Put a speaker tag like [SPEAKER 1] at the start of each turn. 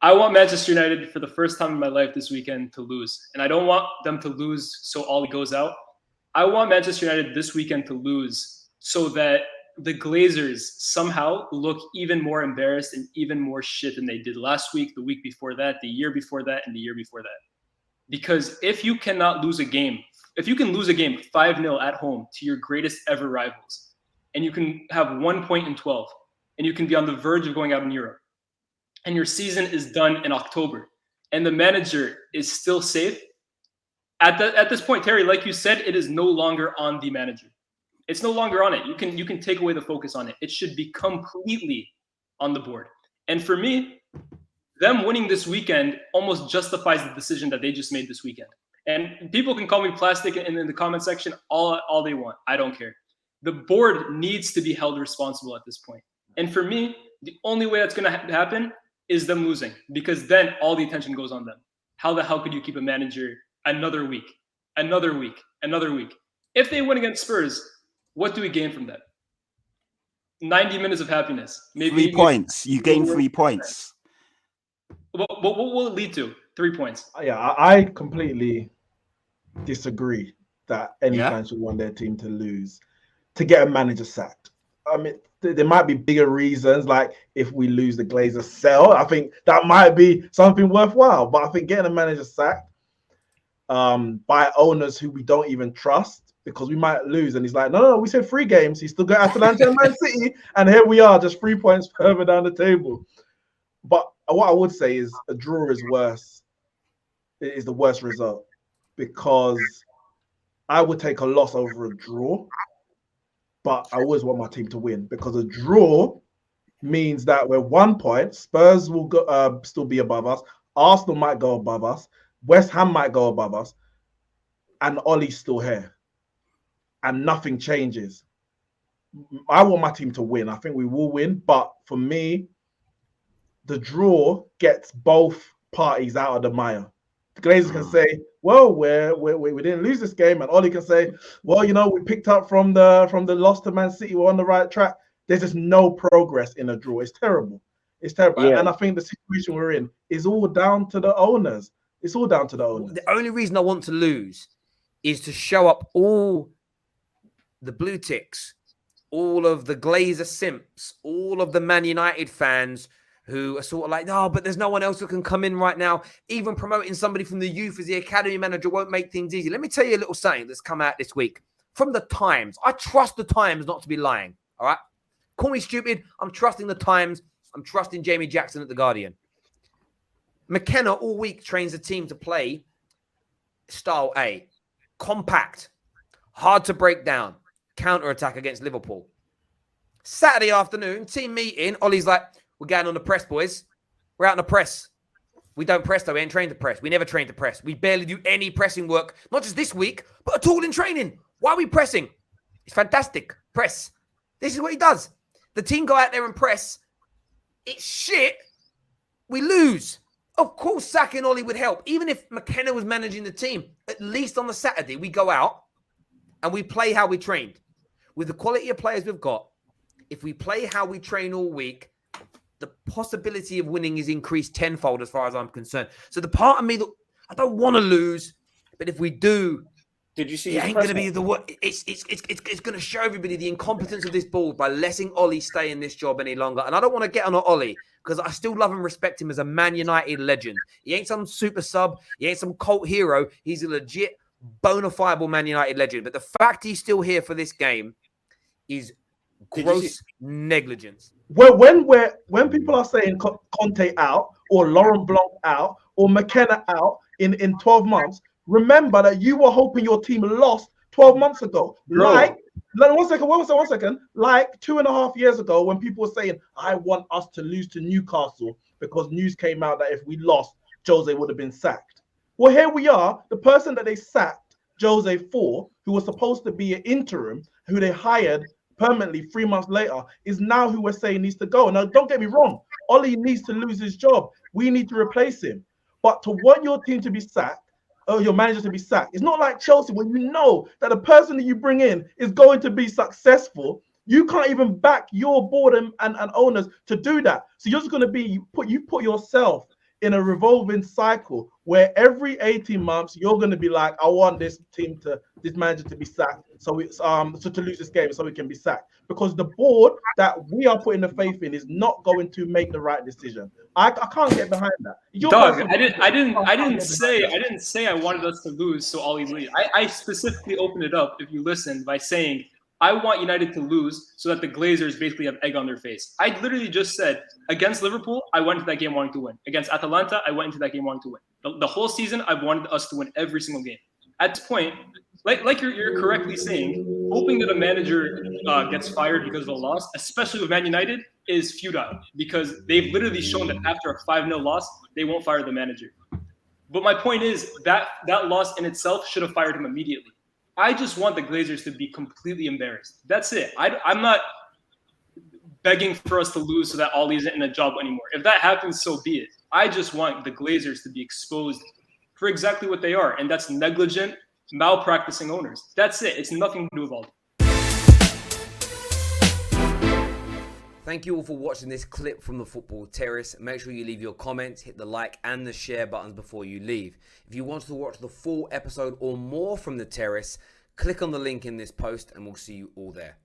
[SPEAKER 1] I want Manchester United for the first time in my life this weekend to lose. And I don't want them to lose so Ollie goes out. I want Manchester United this weekend to lose so that the Glazers somehow look even more embarrassed and even more shit than they did last week, the week before that, the year before that, and the year before that. Because if you cannot lose a game, if you can lose a game 5-0 at home to your greatest ever rivals, and you can have 1 point in 12, and you can be on the verge of going out in Europe, and your season is done in October, and the manager is still safe, at this point, Terry, like you said, it is no longer on the manager. It's no longer on it. You can take away the focus on it. It should be completely on the board. And for me, them winning this weekend almost justifies the decision that they just made this weekend. And people can call me plastic in the comment section all they want. I don't care. The board needs to be held responsible at this point. And for me, the only way that's going to happen is them losing, because then all the attention goes on them. How the hell could you keep a manager another week? If they win against Spurs, what do we gain from that? 90 minutes of happiness. Maybe
[SPEAKER 2] 3 points. You gain 3 points.
[SPEAKER 1] What will it lead to? 3 points.
[SPEAKER 3] Yeah, I completely disagree that any fans would want their team to lose to get a manager sacked. I mean, there might be bigger reasons, like if we lose the Glazers sell, I think that might be something worthwhile. But I think getting a manager sacked by owners who we don't even trust, because we might lose, and he's like, no, we said 3 games. He's still got Atalanta and Man City, and here we are, just 3 points further down the table. But what I would say is a draw is worse. It is the worst result, because I would take a loss over a draw. But I always want my team to win, because a draw means that we're 1 point. Spurs will go, still be above us. Arsenal might go above us. West Ham might go above us. And Ollie's still here. And nothing changes. I want my team to win. I think we will win. But for me, the draw gets both parties out of the mire. The Glazers can say, well, we didn't lose this game, and Ollie can say, well, we picked up from the loss to Man City, we're on the right track. There's just no progress in a draw. It's terrible. It's terrible. Yeah. And I think the situation we're in is all down to the owners. It's all down to the owners.
[SPEAKER 4] The only reason I want to lose is to show up all the blue ticks, all of the Glazer simps, all of the Man United fans who are sort of like, no, but there's no one else who can come in right now. Even promoting somebody from the youth as the academy manager won't make things easy. Let me tell you a little saying that's come out this week from the Times. I trust the Times not to be lying, all right? Call me stupid. I'm trusting the Times. I'm trusting Jamie Jackson at The Guardian. McKenna all week trains the team to play style A. Compact, hard to break down, counter-attack against Liverpool. Saturday afternoon, team meeting, Ollie's like, we're going on the press, boys. We're out on the press. We don't press, though. We ain't trained to press. We never train to press. We barely do any pressing work, not just this week, but at all in training. Why are we pressing? It's fantastic. Press. This is what he does. The team go out there and press. It's shit. We lose. Of course, sacking Ollie would help. Even if McKenna was managing the team, at least on the Saturday, we go out and we play how we trained. With the quality of players we've got, if we play how we train all week, the possibility of winning is increased tenfold as far as I'm concerned. So the part of me that I don't want to lose, but if we do,
[SPEAKER 5] did you see?
[SPEAKER 4] It ain't going to be the. It's going to show everybody the incompetence of this board by letting Ollie stay in this job any longer. And I don't want to get on Ollie because I still love and respect him as a Man United legend. He ain't some super sub. He ain't some cult hero. He's a legit, bona fide Man United legend. But the fact he's still here for this game is gross negligence.
[SPEAKER 3] Well, when people are saying Conte out or Laurent Blanc out or McKenna out in 12 months, remember that you were hoping your team lost 12 months ago.
[SPEAKER 1] No.
[SPEAKER 3] Like, one second. Like 2.5 years ago, when people were saying, I want us to lose to Newcastle because news came out that if we lost, Jose would have been sacked. Well, here we are. The person that they sacked Jose for, who was supposed to be an interim, who they hired permanently 3 months later, is now who we're saying needs to go. Now, don't get me wrong. Ollie needs to lose his job. We need to replace him. But to want your team to be sacked, or your manager to be sacked, it's not like Chelsea when you know that the person that you bring in is going to be successful. You can't even back your board and owners to do that. So you're just going to be, you put yourself in a revolving cycle where every 18 months you're going to be like, I want this manager to be sacked, so it's so to lose this game so it can be sacked, because the board that we are putting the faith in is not going to make the right decision. I can't get behind that.
[SPEAKER 1] Doug, I didn't say I wanted us to lose so Ollie lead. I specifically opened it up, if you listened, by saying I want United to lose so that the Glazers basically have egg on their face. I literally just said, against Liverpool, I went into that game wanting to win. Against Atalanta, I went into that game wanting to win. The whole season, I've wanted us to win every single game. At this point, like you're correctly saying, hoping that a manager gets fired because of a loss, especially with Man United, is futile, because they've literally shown that after a 5-0 loss, they won't fire the manager. But my point is that loss in itself should have fired him immediately. I just want the Glazers to be completely embarrassed. That's it. I'm not begging for us to lose so that Ollie isn't in a job anymore. If that happens, so be it. I just want the Glazers to be exposed for exactly what they are, and that's negligent, malpracticing owners. That's it. It's nothing to do with Ollie.
[SPEAKER 4] Thank you all for watching this clip from the Football Terrace. Make sure you leave your comments, hit the like and the share buttons before you leave. If you want to watch the full episode or more from the Terrace, click on the link in this post and we'll see you all there.